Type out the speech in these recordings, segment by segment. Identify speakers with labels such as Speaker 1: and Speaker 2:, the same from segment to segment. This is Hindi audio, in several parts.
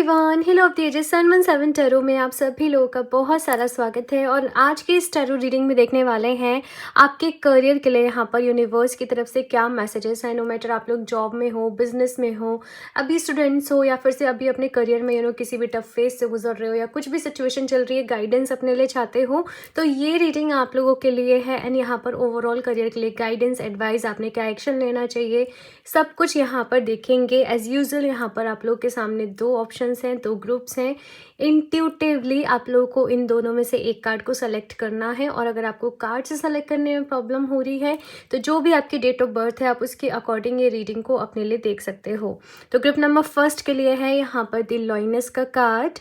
Speaker 1: Everyone, hello of the ages 717 tarot में आप सभी लोगों का बहुत सारा स्वागत है। और आज की इस टैरो रीडिंग में देखने वाले हैं आपके करियर के लिए यहाँ पर यूनिवर्स की तरफ से क्या मैसेजेस हैं। नो मैटर आप लोग जॉब में हो, बिजनेस में हो, अभी स्टूडेंट्स हो, या फिर से अभी अपने करियर में किसी भी टफ फेज से गुजर रहे हो, या कुछ भी सिचुएशन चल रही है, गाइडेंस अपने लिए चाहते हो, तो ये रीडिंग आप लोगों के लिए है। एंड यहाँ पर ओवरऑल करियर के लिए गाइडेंस, एडवाइस, आपने क्या एक्शन लेना चाहिए, सब कुछ यहाँ पर देखेंगे। एज यूजुअल यहाँ पर आप लोग के सामने दो ऑप्शंस हैं, दो ग्रुप्स हैं। इंट्यूटिवली आप लोगों को इन दोनों में से एक कार्ड को सेलेक्ट करना है। और अगर आपको कार्ड से सेलेक्ट करने में प्रॉब्लम हो रही है तो जो भी आपकी डेट ऑफ बर्थ है आप उसके अकॉर्डिंग ये रीडिंग को अपने लिए देख सकते हो। तो ग्रुप नंबर फर्स्ट के लिए है यहाँ पर द लॉइनेस का कार्ड,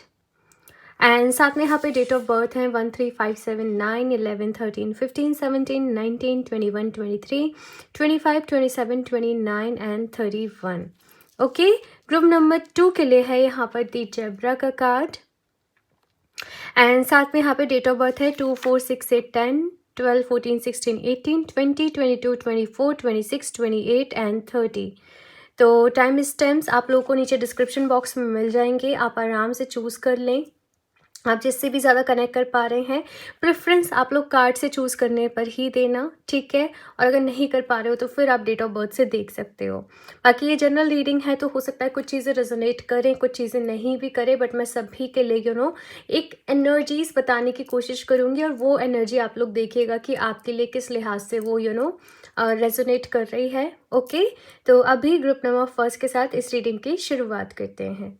Speaker 1: एंड साथ में यहाँ पे डेट ऑफ बर्थ है 1 3 5 7 9 11 13 15 17 19 21 23 25 27 29 एंड 31। ओके, ग्रुप नंबर 2 के लिए है यहाँ पर दी जेब्रा का कार्ड, एंड साथ में यहाँ पे डेट ऑफ बर्थ है 2 4 6 8 10 12 14 16 18 20 22 24 26 28 एंड 30। तो टाइम स्टैम्प्स आप लोगों को नीचे डिस्क्रिप्शन बॉक्स में मिल जाएंगे, आप आराम से चूज़ कर लें आप जिससे भी ज़्यादा कनेक्ट कर पा रहे हैं। प्रेफरेंस आप लोग कार्ड से चूज़ करने पर ही देना, ठीक है। और अगर नहीं कर पा रहे हो तो फिर आप डेट ऑफ बर्थ से देख सकते हो। बाकी ये जनरल रीडिंग है तो हो सकता है कुछ चीज़ें रेजोनेट करें, कुछ चीज़ें नहीं भी करें, बट मैं सभी के लिए एक एनर्जीज बताने की कोशिश करूँगी, और वो एनर्जी आप लोग देखिएगा कि आपके लिए किस लिहाज से वो रेजोनेट कर रही है। ओके, तो अभी ग्रुप नंबर फर्स्ट के साथ इस रीडिंग की शुरुआत करते हैं।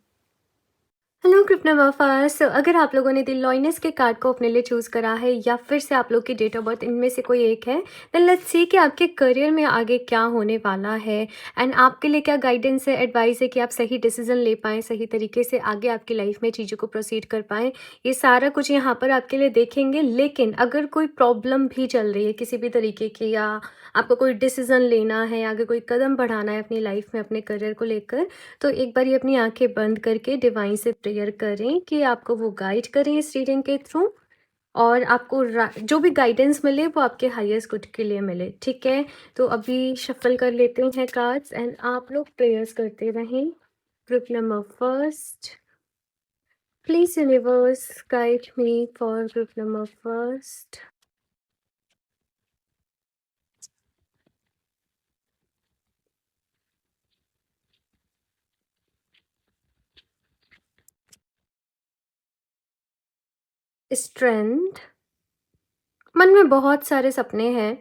Speaker 1: हेलो ग्रुप नंबर फर्स्ट, अगर आप लोगों ने द लॉइनेस के कार्ड को अपने लिए चूज़ करा है या फिर से आप लोग की डेट ऑफ बर्थ इनमें से कोई एक है, देन लेट्स सी कि आपके करियर में आगे क्या होने वाला है, एंड आपके लिए क्या गाइडेंस है, एडवाइस है कि आप सही डिसीजन ले पाएँ, सही तरीके से आगे आपकी लाइफ में चीज़ों को प्रोसीड कर पाएँ। ये सारा कुछ यहाँ पर आपके लिए देखेंगे। लेकिन अगर कोई प्रॉब्लम भी चल रही है किसी भी तरीके की, या आपको कोई डिसीजन लेना है, आगे कोई कदम बढ़ाना है अपनी लाइफ में अपने करियर को लेकर, तो एक बार ये अपनी आंखें बंद करके डिवाइन से प्रेयर करें कि आपको वो गाइड करें इस रीडिंग के थ्रू, और आपको जो भी गाइडेंस मिले वो आपके हाईएस्ट गुड के लिए मिले, ठीक है। तो अभी शफल कर लेते हैं कार्ड्स, एंड आप लोग प्रेयर्स करते रहें। Group number first, please universe guide me for group number first. Strength, मन में बहुत सारे सपने हैं,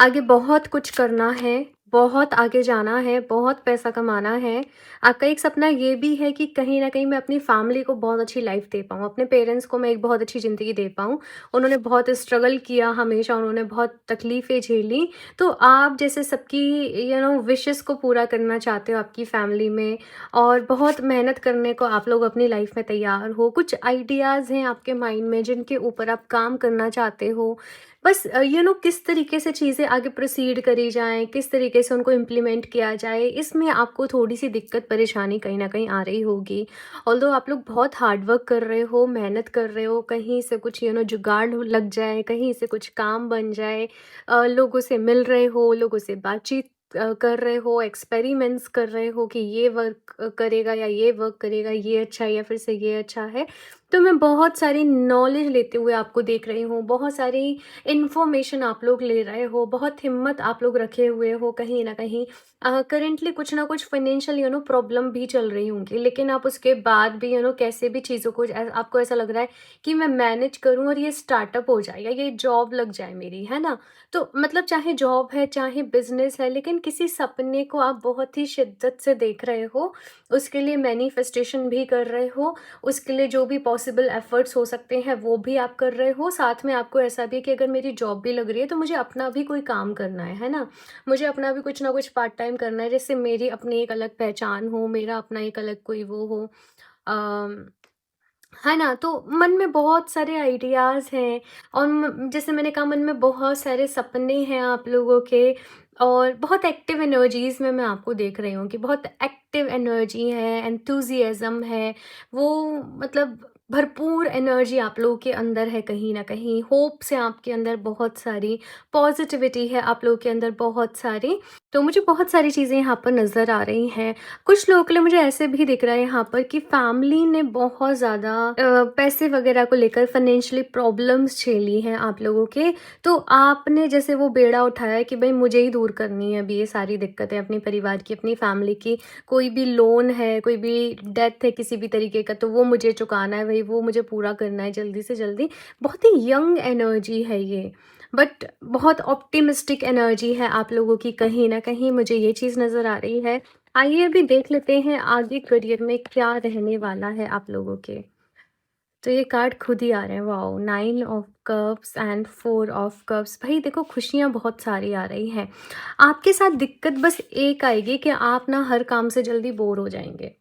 Speaker 1: आगे बहुत कुछ करना है, बहुत आगे जाना है, बहुत पैसा कमाना है। आपका एक सपना ये भी है कि कहीं न कहीं मैं अपनी फैमिली को बहुत अच्छी लाइफ़ दे पाऊँ, अपने पेरेंट्स को मैं एक बहुत अच्छी ज़िंदगी दे पाऊँ। उन्होंने बहुत स्ट्रगल किया हमेशा, उन्होंने बहुत तकलीफ़ें झेली, तो आप जैसे सबकी विशेज़ को पूरा करना चाहते हो आपकी फैमिली में, और बहुत मेहनत करने को आप लोग अपनी लाइफ़ में तैयार हो। कुछ आइडियाज़ हैं आपके माइंड में जिनके ऊपर आप काम करना चाहते हो। बस किस तरीके से चीज़ें आगे प्रोसीड करी जाएँ, किस तरीके से उनको इम्प्लीमेंट किया जाए, इसमें आपको थोड़ी-सी दिक्कत परेशानी कहीं न कहीं आ रही होगी। ऑल्दो आप लोग बहुत हार्ड वर्क कर रहे हो, मेहनत कर रहे हो, कहीं से कुछ जुगाड़ लग जाए, कहीं से कुछ काम बन जाए, लोगों से मिल रहे हो, लोगों से बातचीत कर रहे हो, एक्सपेरिमेंट्स कर रहे हो कि ये वर्क करेगा या ये वर्क करेगा, ये अच्छा है या फिर से ये अच्छा है। तो मैं बहुत सारी नॉलेज लेते हुए आपको देख रही हूँ, बहुत सारी इन्फॉर्मेशन आप लोग ले रहे हो, बहुत हिम्मत आप लोग रखे हुए हो। कहीं ना कहीं करेंटली कुछ ना कुछ फाइनेंशियल प्रॉब्लम भी चल रही होंगी, लेकिन आप उसके बाद भी कैसे भी चीज़ों को आपको ऐसा लग रहा है कि मैं मैनेज करूँ और ये स्टार्टअप हो जाए या ये जॉब लग जाए मेरी, है ना। तो मतलब चाहे जॉब है चाहे बिजनेस है, लेकिन किसी सपने को आप बहुत ही शिद्दत से देख रहे हो, उसके लिए मैनिफेस्टेशन भी कर रहे हो, उसके लिए जो भी पॉसिबल एफर्ट्स हो सकते हैं वो भी आप कर रहे हो। साथ में आपको ऐसा भी है कि अगर मेरी जॉब भी लग रही है तो मुझे अपना भी कोई काम करना है ना। मुझे अपना भी कुछ ना कुछ पार्ट टाइम करना है, जिससे मेरी अपनी एक अलग पहचान हो, मेरा अपना एक अलग कोई वो हो, है ना। तो मन में बहुत सारे आइडियाज़ हैं, और जैसे मैंने कहा मन में बहुत सारे सपने हैं आप लोगों के, और बहुत एक्टिव एनर्जीज़ में मैं आपको देख रही हूँ कि बहुत एक्टिव एनर्जी है, एंथुसियाज़्म है। वो मतलब भरपूर एनर्जी आप लोगों के अंदर है कहीं न कहीं, होप्स हैं आपके अंदर बहुत सारी, पॉज़िटिविटी है आप लोगों के अंदर बहुत सारी। तो मुझे बहुत सारी चीज़ें यहाँ पर नज़र आ रही हैं। कुछ लोगों के लिए मुझे ऐसे भी दिख रहा है यहाँ पर कि फैमिली ने बहुत ज़्यादा पैसे वग़ैरह को लेकर फ़ाइनेंशियली प्रॉब्लम्स झेली हैं आप लोगों के। तो आपने जैसे वो बेड़ा उठाया कि भई मुझे ही दूर करनी है अभी ये सारी दिक्कतें अपने परिवार की, अपनी फैमिली की। कोई भी लोन है, कोई भी डेथ है किसी भी तरीके का तो वो मुझे चुकाना है, भई वो मुझे पूरा करना है जल्दी से जल्दी। बहुत ही यंग एनर्जी है ये, बट बहुत ऑप्टिमिस्टिक एनर्जी है आप लोगों की कहीं न कहीं, मुझे ये चीज़ नज़र आ रही है। आइए अभी देख लेते हैं आगे करियर में क्या रहने वाला है आप लोगों के। तो ये कार्ड खुद ही आ रहे हैं, wow! 9 of cups and 4 of cups. भई देखो खुशियाँ बहुत सारी आ रही हैं। आपके साथ दिक्कत बस एक आएगी कि आप ना हर काम से जल्दी बोर हो जाएँगे।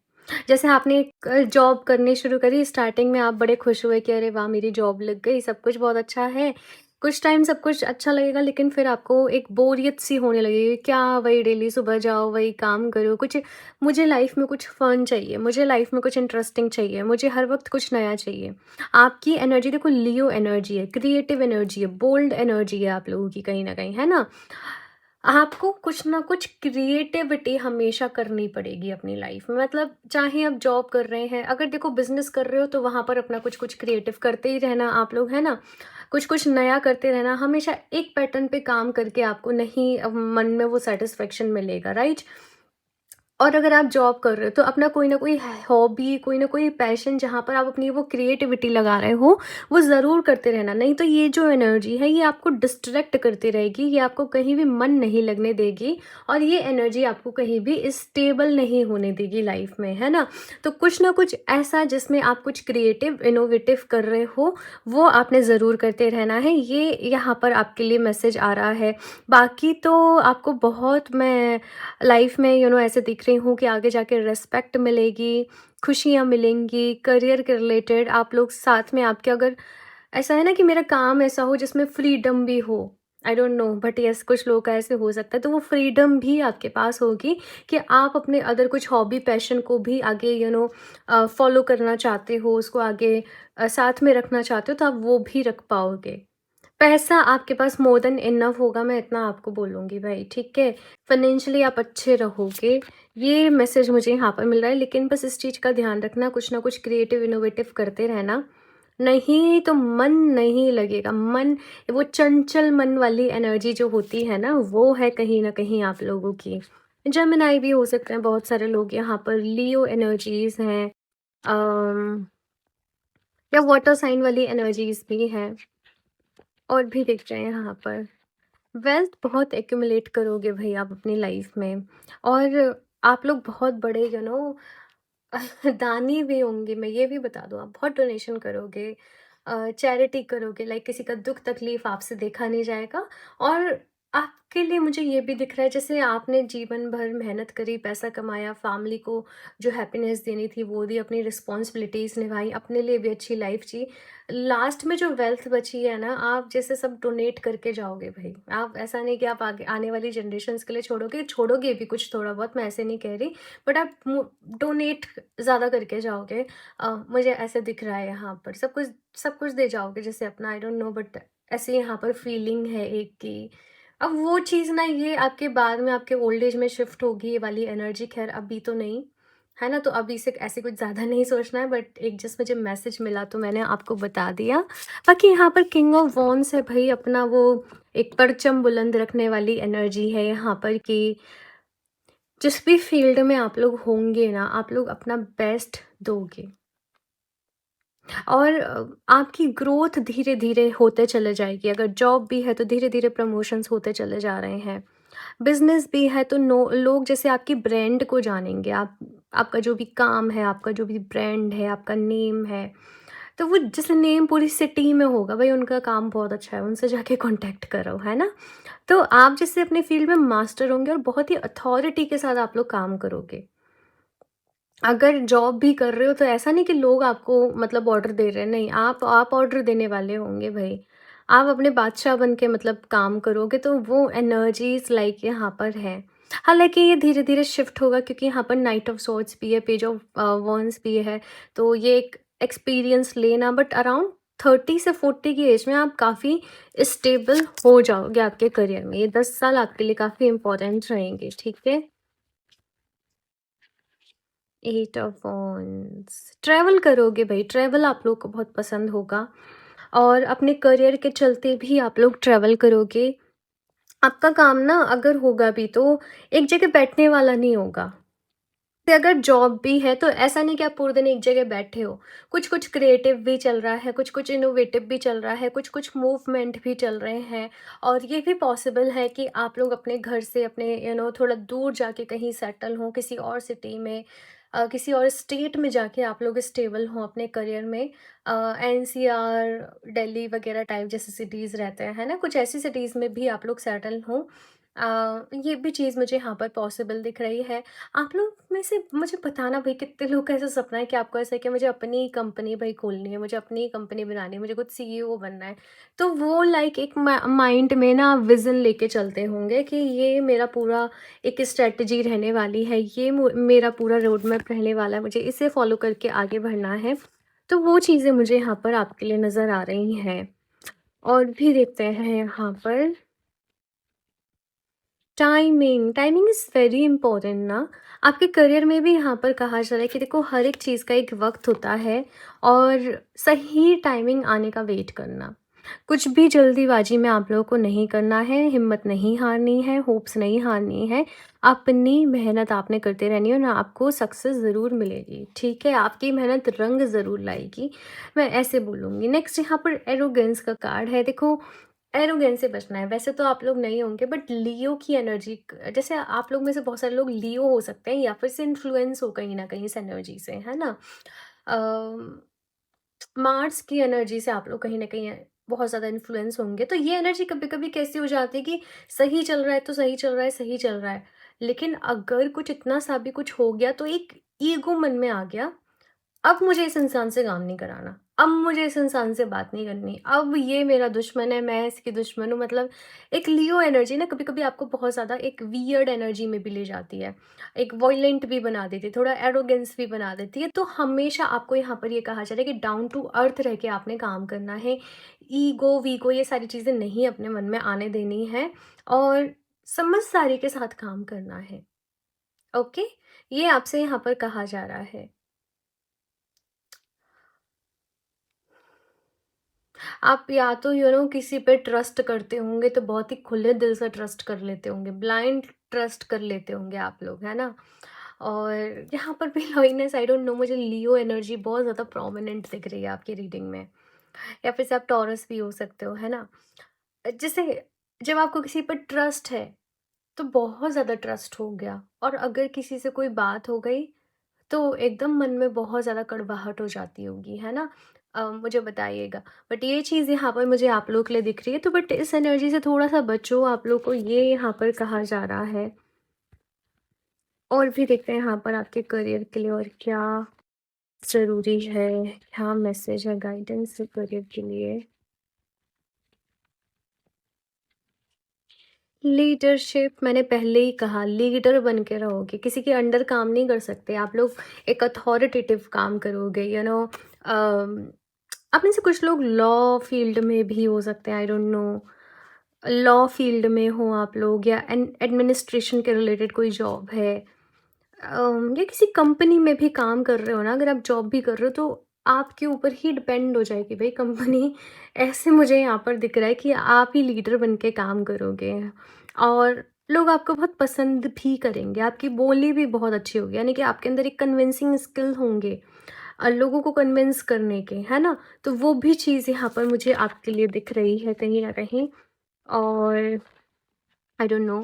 Speaker 1: जैसे आपने एक जॉब करनी शुरू करी, स्टार्टिंग में आप बड़े खुश हुए कि अरे वाह! मेरी जॉब लग गई, सब कुछ बहुत अच्छा है। कुछ टाइम सब कुछ अच्छा लगेगा लेकिन फिर आपको एक बोरियत सी होने लगेगी, क्या वही डेली सुबह जाओ, वही काम करो, कुछ मुझे लाइफ में कुछ फन चाहिए, मुझे लाइफ में कुछ इंटरेस्टिंग चाहिए, मुझे हर वक़्त कुछ नया चाहिए। आपकी एनर्जी देखो लियो एनर्जी है, क्रिएटिव एनर्जी है, बोल्ड एनर्जी है आप लोगों की कहीं न कहीं, है ना? आपको कुछ ना कुछ क्रिएटिविटी हमेशा करनी पड़ेगी अपनी लाइफ में, मतलब चाहे आप जॉब कर रहे हैं, अगर देखो बिजनेस कर रहे हो तो वहाँ पर अपना कुछ कुछ क्रिएटिव करते ही रहना आप लोग, है ना? कुछ कुछ नया करते रहना, हमेशा एक पैटर्न पे काम करके आपको नहीं मन में वो सेटिस्फेक्शन मिलेगा, राइट? और अगर आप जॉब कर रहे हो तो अपना कोई ना कोई हॉबी, कोई ना कोई पैशन जहाँ पर आप अपनी वो क्रिएटिविटी लगा रहे हो, वो ज़रूर करते रहना। नहीं तो ये जो एनर्जी है ये आपको डिस्ट्रैक्ट करती रहेगी, ये आपको कहीं भी मन नहीं लगने देगी और ये एनर्जी आपको कहीं भी स्टेबल नहीं होने देगी लाइफ में, है ना? तो कुछ ना कुछ ऐसा जिसमें आप कुछ क्रिएटिव, इनोवेटिव कर रहे हो, वो आपने ज़रूर करते रहना है। ये यहाँ पर आपके लिए मैसेज आ रहा है। बाकी तो आपको बहुत मैं लाइफ में ऐसे दिख रही हूँ कि आगे जाके रिस्पेक्ट मिलेगी, खुशियाँ मिलेंगी, करियर के रिलेटेड आप लोग साथ में आपके अगर ऐसा है ना कि मेरा काम ऐसा हो जिसमें फ्रीडम भी हो, I don't know but yes कुछ लोगों का ऐसे हो सकता है, तो वो फ्रीडम भी आपके पास होगी कि आप अपने अदर कुछ हॉबी, पैशन को भी आगे फॉलो करना चाहते हो, उसको आगे साथ में रखना चाहते हो, तो आप वो भी रख पाओगे। पैसा आपके पास मोर देन इनफ होगा, मैं इतना आपको बोलूँगी भाई, ठीक है? फाइनेंशियली आप अच्छे रहोगे, ये मैसेज मुझे यहाँ पर मिल रहा है, लेकिन बस इस चीज़ का ध्यान रखना, कुछ ना कुछ क्रिएटिव, इनोवेटिव करते रहना, नहीं तो मन नहीं लगेगा। मन, वो चंचल मन वाली एनर्जी जो होती है ना, वो है कहीं न कहीं आप लोगों की। जेमिनी भी हो सकते हैं बहुत सारे लोग यहाँ पर, लियो एनर्जीज़ हैं, अम, या वाटर साइन वाली एनर्जीज़ भी हैं। और भी दिख रहे हैं यहाँ पर। वेल्थ बहुत एक्यूमुलेट करोगे भई आप अपनी लाइफ में, और आप लोग बहुत बड़े दानी भी होंगे, मैं ये भी बता दूँ। आप बहुत डोनेशन करोगे, चैरिटी करोगे, लाइक किसी का दुःख तकलीफ़ आपसे देखा नहीं जाएगा। और आपके लिए मुझे ये भी दिख रहा है जैसे आपने जीवन भर मेहनत करी, पैसा कमाया, फैमिली को जो हैप्पीनेस देनी थी वो दी, अपनी रिस्पॉन्सिबिलिटीज़ निभाई, अपने लिए भी अच्छी लाइफ जी। लास्ट में जो वेल्थ बची है ना, आप जैसे सब डोनेट करके जाओगे भई। आप ऐसा नहीं कि आप आगे आने वाली जनरेशन्स के लिए छोड़ोगे, छोड़ोगे भी कुछ थोड़ा बहुत, मैं ऐसे नहीं कह रही, बट आप डोनेट ज़्यादा करके जाओगे। मुझे ऐसे दिख रहा है यहाँ पर, सब कुछ दे जाओगे जैसे अपना, आई डोंट नो बट ऐसे यहाँ पर फीलिंग है एक की। अब वो चीज़ ना ये आपके बाद में आपके ओल्ड एज में शिफ्ट होगी ये वाली एनर्जी, खैर अभी तो नहीं, है ना? तो अभी से ऐसे कुछ ज़्यादा नहीं सोचना है, बट एक जस्ट मुझे मैसेज मिला तो मैंने आपको बता दिया। बाकी यहाँ पर किंग ऑफ वॉन्ड्स है भई, अपना वो एक परचम बुलंद रखने वाली एनर्जी है यहाँ पर कि जिस भी फील्ड में आप लोग होंगे ना, आप लोग अपना बेस्ट दोगे। और आपकी ग्रोथ धीरे-धीरे होते चले जाएगी। अगर जॉब भी है तो धीरे-धीरे प्रमोशंस होते चले जा रहे हैं। बिज़नेस भी है तो नो लोग जैसे आपकी ब्रांड को जानेंगे। आप आपका जो भी काम है, आपका जो भी ब्रांड है, आपका नेम है, तो वो जैसे नेम पूरी सिटी में होगा, भई उनका काम बहुत अच्छा है, उनसे जाके कॉन्टैक्ट करो, है ना? तो आप जैसे अपने फील्ड में मास्टर होंगे और बहुत ही अथॉरिटी के साथ आप लोग काम करोगे। अगर जॉब भी कर रहे हो तो ऐसा नहीं कि लोग आपको मतलब ऑर्डर दे रहे हैं, नहीं, आप ऑर्डर देने वाले होंगे भई। आप अपने बादशाह बन के मतलब काम करोगे, तो वो एनर्जीज़ लाइक यहाँ पर है। हालाँकि ये धीरे-धीरे शिफ्ट होगा क्योंकि यहाँ पर नाइट ऑफ सॉर्ड्स भी है, पेज ऑफ वॉन्ड्स भी है, तो ये एक एक्सपीरियंस लेना, बट अराउंड 30 से 40 की एज में आप काफ़ी स्टेबल हो जाओगे आपके करियर में। ये 10 साल आपके लिए काफ़ी इम्पोर्टेंट रहेंगे, ठीक है? 8 ऑफ वॉन्ड्स, ट्रैवल करोगे भाई, ट्रैवल आप लोग को बहुत पसंद होगा और अपने करियर के चलते भी आप लोग ट्रैवल करोगे। आपका काम ना अगर होगा भी तो एक जगह बैठने वाला नहीं होगा। तो अगर जॉब भी है तो ऐसा नहीं कि आप पूरे दिन एक जगह बैठे हो। कुछ-कुछ क्रिएटिव भी चल रहा है, कुछ-कुछ इनोवेटिव भी चल रहा है, कुछ-कुछ मूवमेंट भी चल रहे हैं और ये भी पॉसिबल है कि आप लोग अपने घर से अपने थोड़ा दूर जाके कहीं सेटल हों, किसी और सिटी में किसी और स्टेट में जाके आप लोग स्टेबल हों अपने करियर में। एनसीआर, दिल्ली वगैरह टाइप जैसे सिटीज़ रहते हैं, है ना? कुछ ऐसी सिटीज़ में भी आप लोग सेटल हों। ये भी चीज़ मुझे यहाँ पर पॉसिबल दिख रही है। आप लोग में से मुझे बताना भाई कितने लोग का ऐसा सपना है कि आपको ऐसा है कि मुझे अपनी ही कंपनी भाई खोलनी है, मुझे अपनी ही कंपनी बनानी है, मुझे खुद सीईओ बनना है। तो वो लाइक एक माइंड में ना विज़न लेके चलते होंगे कि ये मेरा पूरा एक स्ट्रैटेजी रहने वाली है, ये मेरा पूरा रोड मैप रहने वाला है, मुझे इसे फॉलो करके आगे बढ़ना है। तो वो चीज़ें मुझे यहाँ पर आपके लिए नज़र आ रही हैं। और भी देखते हैं यहाँ पर टाइमिंग इज़ वेरी इम्पोर्टेंट ना। आपके करियर में भी यहाँ पर कहा जा रहा है कि देखो हर एक चीज़ का एक वक्त होता है और सही टाइमिंग आने का वेट करना। कुछ भी जल्दीबाजी में आप लोगों को नहीं करना है, हिम्मत नहीं हारनी है, होप्स नहीं हारनी है। अपनी मेहनत आपने करते रहनी है और आपको सक्सेस ज़रूर मिलेगी, ठीक है? आपकी मेहनत रंग ज़रूर लाएगी, मैं ऐसे बोलूँगी। नेक्स्ट यहाँ पर एरोगेंस का कार्ड है। देखो एरोगेंस से बचना है। वैसे तो आप लोग नहीं होंगे बट लियो की एनर्जी जैसे आप लोग में से बहुत सारे लोग लियो हो सकते हैं या फिर से इन्फ्लुएंस हो कहीं ना कहीं इस एनर्जी से, है ना? मार्स की एनर्जी से आप लोग कहीं ना कहीं बहुत ज़्यादा इन्फ्लुएंस होंगे। तो ये एनर्जी कभी कभी कैसी हो जाती है कि सही चल रहा है तो सही चल रहा है, सही चल रहा है, लेकिन अगर कुछ इतना सा भी कुछ हो गया तो एक ईगो मन में आ गया। अब मुझे इस इंसान से काम नहीं कराना, अब मुझे इस इंसान से बात नहीं करनी, अब ये मेरा दुश्मन है, मैं इसकी दुश्मन हूँ। मतलब एक लियो एनर्जी ना कभी-कभी आपको बहुत ज़्यादा एक वियर्ड एनर्जी में भी ले जाती है, एक वॉयलेंट भी बना देती है, थोड़ा एरोगेंस भी बना देती है। तो हमेशा आपको यहाँ पर ये कहा जा रहा है कि डाउन टू अर्थ रह के आपने काम करना है। ईगो-वीगो ये सारी चीज़ें नहीं अपने मन में आने देनी है और समझदारी के साथ काम करना है, ओके? ये आपसे यहाँ पर कहा जा रहा है। आप या तो किसी पे ट्रस्ट करते होंगे तो बहुत ही खुले दिल से ट्रस्ट कर लेते होंगे, ब्लाइंड ट्रस्ट कर लेते होंगे आप लोग, है ना? और यहाँ पर भी लॉइनेस, आई डोंट नो, मुझे लियो एनर्जी बहुत ज़्यादा प्रोमिनेंट दिख रही है आपकी रीडिंग में, या फिर से आप टॉरस भी हो सकते हो, है ना? जैसे जब आपको किसी पर ट्रस्ट है तो बहुत ज़्यादा ट्रस्ट हो गया और अगर किसी से कोई बात हो गई तो एकदम मन में बहुत ज़्यादा कड़वाहट हो जाती होगी, है ना? मुझे बताइएगा। बट ये चीज़ यहाँ पर मुझे आप लोगों के लिए दिख रही है, तो बट इस एनर्जी से थोड़ा-सा बचो, आप लोग को ये यहाँ पर कहा जा रहा है। और भी देखते हैं यहाँ पर आपके करियर के लिए और क्या ज़रूरी है, क्या मैसेज है गाइडेंस है करियर के लिए। लीडरशिप मैंने पहले ही कहा, लीडर बन के रहोगे, किसी के अंडर काम नहीं कर सकते आप लोग, एक अथॉरिटेटिव काम करोगे, आप में से कुछ लोग लॉ फील्ड में भी हो सकते हैं, I don't know, law field में हो आप लोग या एडमिनिस्ट्रेशन के रिलेटेड कोई जॉब है, या किसी कंपनी में भी काम कर रहे हो ना, अगर आप जॉब भी कर रहे हो तो आपके ऊपर ही डिपेंड हो जाएगी भाई कंपनी। ऐसे मुझे यहाँ पर दिख रहा है कि आप ही लीडर बन के काम करोगे और लोग आपको बहुत पसंद भी करेंगे, आपकी बोली भी बहुत अच्छी होगी, यानी कि आपके अंदर एक कन्विंसिंग स्किल होंगे लोगों को कन्विंस करने के, है ना? तो वो भी चीज़ यहाँ पर मुझे आपके लिए दिख रही है कहीं ना कहीं। और आई डोंट नो,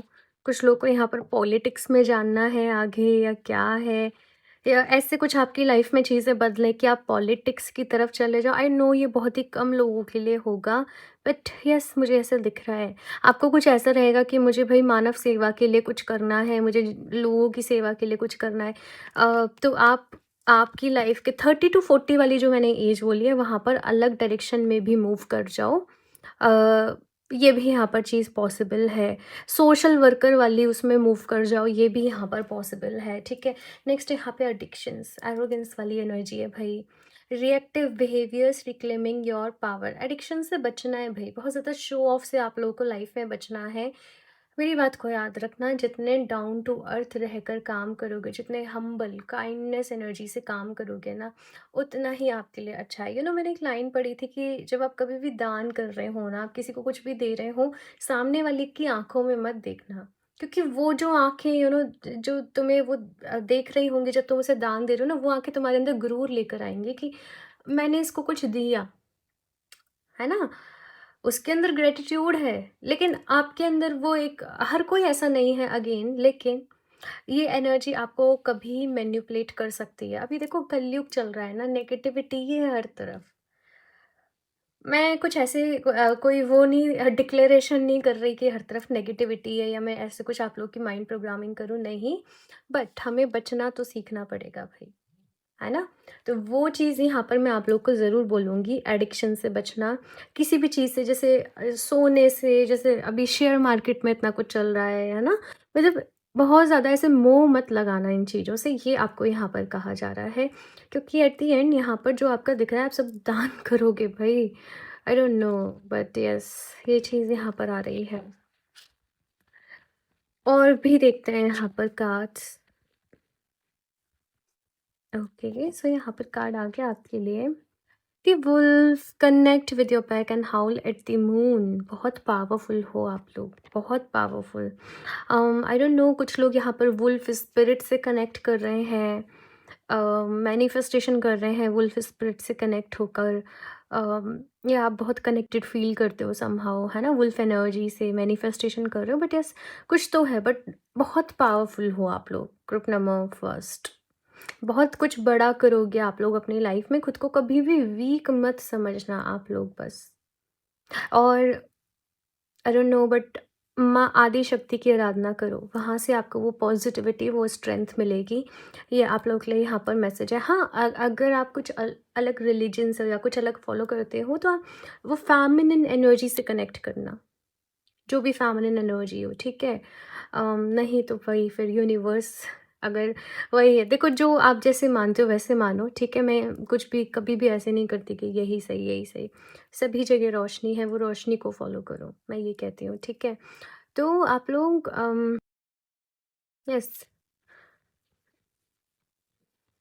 Speaker 1: कुछ लोग को यहाँ पर पॉलिटिक्स में जानना है आगे या क्या है, या ऐसे कुछ आपकी लाइफ में चीज़ें बदलें कि आप पॉलिटिक्स की तरफ चले जाओ। आई नो ये बहुत ही कम लोगों के लिए होगा, बट यस मुझे ऐसा दिख रहा है। आपको कुछ ऐसा रहेगा कि मुझे भाई मानव सेवा के लिए कुछ करना है, मुझे लोगों की सेवा के लिए कुछ करना है। तो आप आपकी लाइफ के 30 to 40 वाली जो मैंने एज बोली है वहाँ पर अलग डायरेक्शन में भी मूव कर जाओ। ये भी यहाँ पर चीज़ पॉसिबल है। सोशल वर्कर वाली उसमें मूव कर जाओ, ये भी यहाँ पर पॉसिबल है, ठीक है। नेक्स्ट यहाँ पे एडिक्शंस, एरोगेंस वाली एनर्जी है भाई। Reactive behaviours reclaiming your power, addiction से बचना है भाई। बहुत ज़्यादा शो ऑफ से आप लोगों को लाइफ में बचना है। मेरी बात को याद रखना, जितने डाउन टू अर्थ रहकर काम करोगे, जितने हम्बल काइंडनेस एनर्जी से काम करोगे ना, उतना ही आपके लिए अच्छा है। मैंने एक लाइन पढ़ी थी कि जब आप कभी भी दान कर रहे हो ना, आप किसी को कुछ भी दे रहे हो, सामने वाले की आंखों में मत देखना, क्योंकि वो जो आंखें जो तुम्हें वो देख रही होंगी जब तुम उसे दान दे रहे हो ना, वो आंखें तुम्हारे अंदर गुरूर लेकर आएंगी कि मैंने इसको कुछ दिया, है ना? उसके अंदर ग्रैटिट्यूड है, लेकिन आपके अंदर वो एक, हर कोई ऐसा नहीं है अगेन, लेकिन ये एनर्जी आपको कभी मैनिपुलेट कर सकती है। अभी देखो कलयुग चल रहा है ना, नेगेटिविटी ही है हर तरफ। मैं कुछ ऐसे कोई वो नहीं, डिक्लेरेशन नहीं कर रही कि हर तरफ नेगेटिविटी है, या मैं ऐसे कुछ आप लोग की माइंड प्रोग्रामिंग करूँ, नहीं। बट हमें बचना तो सीखना पड़ेगा भाई, है ना? तो वो चीज़ यहाँ पर मैं आप लोग को ज़रूर बोलूँगी, एडिक्शन से बचना, किसी भी चीज़ से, जैसे सोने से, जैसे अभी शेयर मार्केट में इतना कुछ चल रहा है ना? मतलब बहुत ज़्यादा ऐसे मोह मत लगाना इन चीज़ों से, ये आपको यहाँ पर कहा जा रहा है। क्योंकि एट द एंड यहाँ पर जो आपका दिख रहा है, आप सब दान करोगे भाई। I don't know, but yes, ये चीज़ यहाँ पर आ रही है। और भी देखते हैं यहाँ पर कार्ड्स। ओके, सो यहाँ पर कार्ड आ गया आपके लिए। The wolf connect with your pack and howl at the moon. बहुत पावरफुल हो आप लोग, बहुत पावरफुल। आई डोंट नो, कुछ लोग यहाँ पर वुल्फ स्पिरिट से कनेक्ट कर रहे हैं, मैनिफेस्टेशन कर रहे हैं वुल्फ स्पिरिट से कनेक्ट होकर। या आप बहुत कनेक्टेड फील करते हो समहाउ, है ना? वुल्फ एनर्जी से मैनिफेस्टेशन कर रहे हो, बट यस, कुछ तो है, बट बहुत पावरफुल हो आप लोग। ग्रुप नंबर फर्स्ट, बहुत कुछ बड़ा करोगे आप लोग अपनी लाइफ में। खुद को कभी भी वीक मत समझना आप लोग बस। और आई डोंट नो, बट माँ आदि शक्ति की आराधना करो, वहाँ से आपको वो पॉजिटिविटी, वो स्ट्रेंथ मिलेगी। ये आप लोग के लिए यहाँ पर मैसेज है। हाँ, अगर आप कुछ अलग रिलीजन से या कुछ अलग फॉलो करते हो, तो आप वो फैमिनिन एनर्जी से कनेक्ट करना, जो भी फैमिलिन एनर्जी हो, ठीक है? नहीं तो वही फिर यूनिवर्स, अगर वही है, देखो जो आप जैसे मानते हो वैसे मानो, ठीक है? मैं कुछ भी कभी भी ऐसे नहीं करती कि यही सही, यही सही। सभी जगह रोशनी है, वो रोशनी को फॉलो करो, मैं ये कहती हूँ, ठीक है? तो आप लोग यस,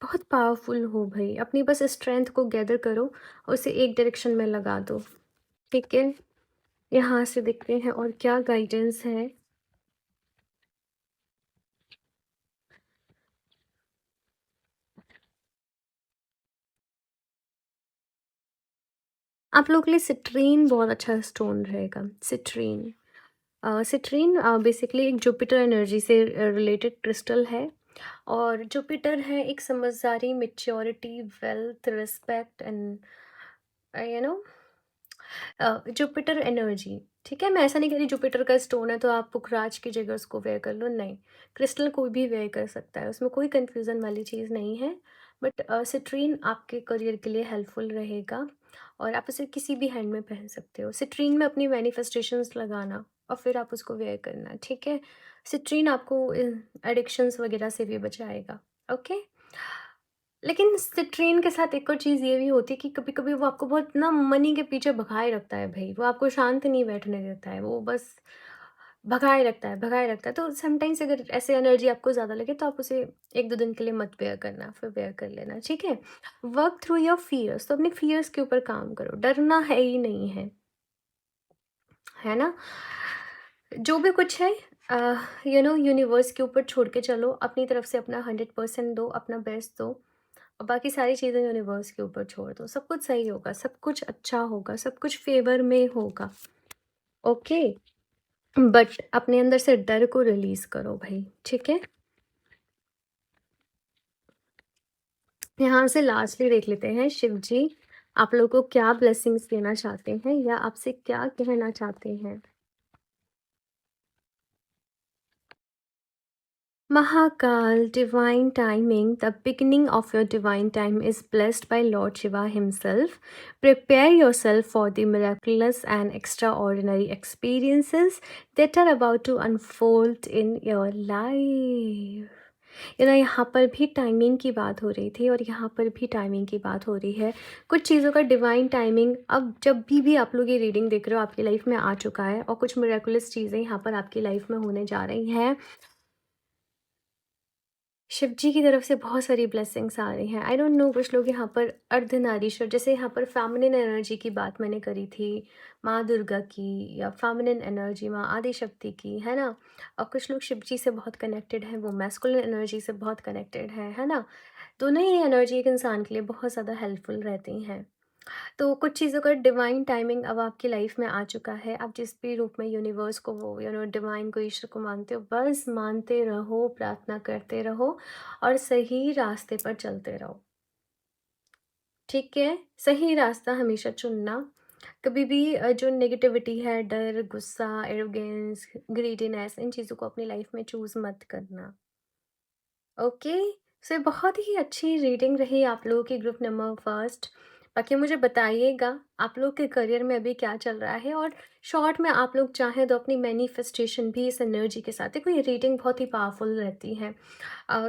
Speaker 1: बहुत पावरफुल हो भाई। अपनी बस स्ट्रेंथ को गैदर करो और उसे एक डायरेक्शन में लगा दो, ठीक है? यहाँ से देखते हैं और क्या गाइडेंस है। आप लोगों के लिए सिट्रीन बहुत अच्छा स्टोन रहेगा। सिट्रीन, सिट्रीन बेसिकली एक जुपिटर एनर्जी से रिलेटेड क्रिस्टल है। और जुपिटर है एक समझदारी, maturity, wealth, respect and you know Jupiter energy, ठीक है? मैं ऐसा नहीं कह रही जुपिटर का स्टोन है तो आप पुखराज की जगह उसको वेयर कर लो, नहीं। क्रिस्टल कोई भी वेयर कर सकता है, उसमें कोई कंफ्यूजन वाली चीज़ नहीं है। बट सिट्रीन आपके करियर के लिए हेल्पफुल रहेगा, और आप उसे किसी भी हैंड में पहन सकते हो। सिट्रीन में अपनी मैनिफेस्टेशंस लगाना और फिर आप उसको वेयर करना, ठीक है? सिट्रीन आपको एडिक्शंस वगैरह से भी बचाएगा, ओके? लेकिन सिट्रीन के साथ एक और चीज़ ये भी होती है कि कभी-कभी वो आपको बहुत ना मनी के पीछे भगाए रखता है भई, वो आपको शांत नहीं बैठने देता है, वो बस भगाए रखता है, भगाए रखता है। तो समटाइम्स अगर ऐसे एनर्जी आपको ज़्यादा लगे तो आप उसे 1-2 दिन के लिए मत बेयर करना, फिर बेयर कर लेना, ठीक है? वर्क थ्रू योर फियर्स, तो अपने फियर्स के ऊपर काम करो, डरना है ही नहीं है ना? जो भी कुछ है यूनिवर्स के ऊपर छोड़ के चलो, अपनी तरफ से अपना 100% दो, अपना बेस्ट दो। और बाकी सारी चीज़ें यूनिवर्स के ऊपर छोड़ दो, सब कुछ सही होगा, सब कुछ अच्छा होगा, सब कुछ फेवर में होगा, ओके? बट अपने अंदर से डर को रिलीज करो भाई, ठीक है? यहाँ से लास्टली देख लेते हैं, शिव जी आप लोगों को क्या ब्लेसिंग्स देना चाहते हैं या आपसे क्या कहना चाहते हैं? Mahakal, divine timing. The beginning of your divine time is blessed by Lord Shiva himself. Prepare yourself for the miraculous and extraordinary experiences that are about to unfold in your life. यहाँ पर भी टाइमिंग की बात हो रही थी और यहाँ पर भी टाइमिंग की बात हो रही है। कुछ चीज़ों का डिवाइन टाइमिंग अब जब भी आप लोग ये रीडिंग देख रहे हो आपकी लाइफ में आ चुका है और कुछ मिरेकुलस चीज़ें यहाँ पर आपकी लाइफ में होने जा रही हैं। शिव जी की तरफ से बहुत सारी ब्लेसिंग्स आ रही हैं। आई डोंट नो, कुछ लोग यहाँ पर अर्धनारीश्वर, जैसे यहाँ पर फेमिनिन एनर्जी की बात मैंने करी थी, माँ दुर्गा की, या फेमिनिन एनर्जी माँ आदिशक्ति की, है ना? और कुछ लोग शिव जी से बहुत कनेक्टेड हैं, वो मैस्कुलिन एनर्जी से बहुत कनेक्टेड हैं, है ना? दोनों ही एनर्जी एक इंसान के लिए बहुत ज़्यादा हेल्पफुल रहती हैं। तो कुछ चीज़ों का डिवाइन टाइमिंग अब आपकी लाइफ में आ चुका है। आप जिस भी रूप में यूनिवर्स को, वो डिवाइन को, ईश्वर को मानते हो, बस मानते रहो, प्रार्थना करते रहो और सही रास्ते पर चलते रहो। ठीक है? सही रास्ता हमेशा चुनना। कभी भी जो नेगेटिविटी है, डर, गुस्सा, एरोगेंस, ग्रीडीनेस, इन चीज़ों को अपनी लाइफ में चूज़ मत करना। ओके, सो बहुत ही अच्छी रीडिंग रही आप लोगों की, ग्रुप नंबर फर्स्ट। बाकी मुझे बताइएगा आप लोग के करियर में अभी क्या चल रहा है, और शॉर्ट में आप लोग चाहें तो अपनी मैनिफेस्टेशन भी इस एनर्जी के साथ, देखो ये रीडिंग बहुत ही पावरफुल रहती है।